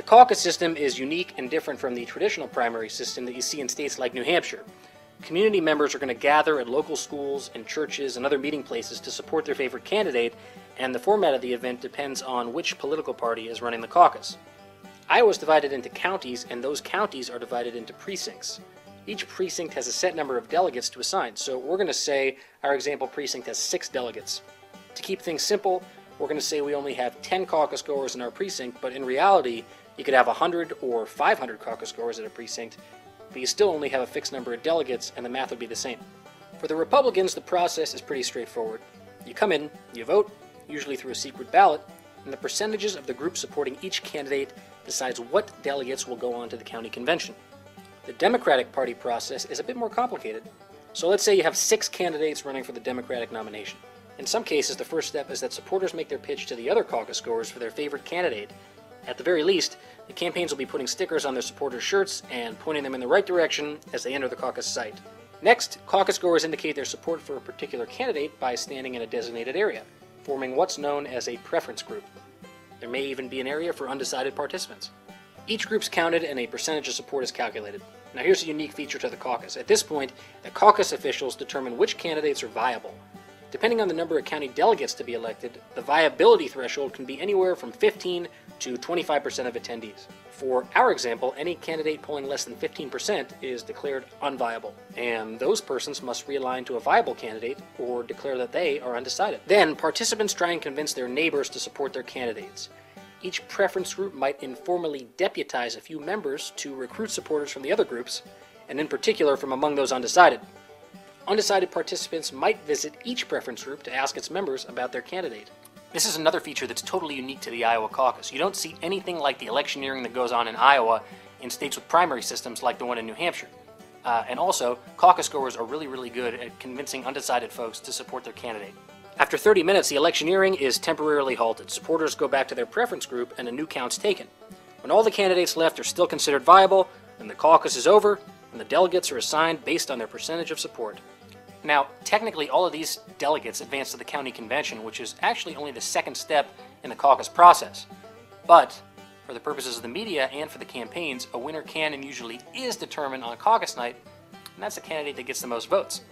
caucus system is unique and different from the traditional primary system that you see in states like New Hampshire. Community members are going to gather at local schools and churches and other meeting places to support their favorite candidate, and the format of the event depends on which political party is running the caucus. Iowa is divided into counties, and those counties are divided into precincts. Each precinct has a set number of delegates to assign, so we're going to say our example precinct has 6 delegates. To keep things simple, we're going to say we only have 10 caucus goers in our precinct, but in reality, you could have 100 or 500 caucus goers at a precinct, but you still only have a fixed number of delegates, and the math would be the same. For the Republicans, the process is pretty straightforward. You come in, you vote, usually through a secret ballot, and the percentages of the group supporting each candidate decides what delegates will go on to the county convention. The Democratic Party process is a bit more complicated. So let's say you have 6 candidates running for the Democratic nomination. In some cases, the first step is that supporters make their pitch to the other caucus goers for their favorite candidate. At the very least, the campaigns will be putting stickers on their supporters' shirts and pointing them in the right direction as they enter the caucus site. Next, caucus goers indicate their support for a particular candidate by standing in a designated area, forming what's known as a preference group. There may even be an area for undecided participants. Each group's counted and a percentage of support is calculated. Now here's a unique feature to the caucus. At this point, the caucus officials determine which candidates are viable. Depending on the number of county delegates to be elected, the viability threshold can be anywhere from 15 to 25% of attendees. For our example, any candidate polling less than 15% is declared unviable, and those persons must realign to a viable candidate or declare that they are undecided. Then, participants try and convince their neighbors to support their candidates. Each preference group might informally deputize a few members to recruit supporters from the other groups, and in particular from among those undecided. Undecided participants might visit each preference group to ask its members about their candidate. This is another feature that's totally unique to the Iowa caucus. You don't see anything like the electioneering that goes on in Iowa in states with primary systems like the one in New Hampshire. And also, caucus goers are really good at convincing undecided folks to support their candidate. After 30 minutes, the electioneering is temporarily halted. Supporters go back to their preference group and a new count's taken. When all the candidates left are still considered viable, then the caucus is over and the delegates are assigned based on their percentage of support. Now, technically, all of these delegates advance to the county convention, which is actually only the second step in the caucus process. But, for the purposes of the media and for the campaigns, a winner can and usually is determined on caucus night, and that's the candidate that gets the most votes.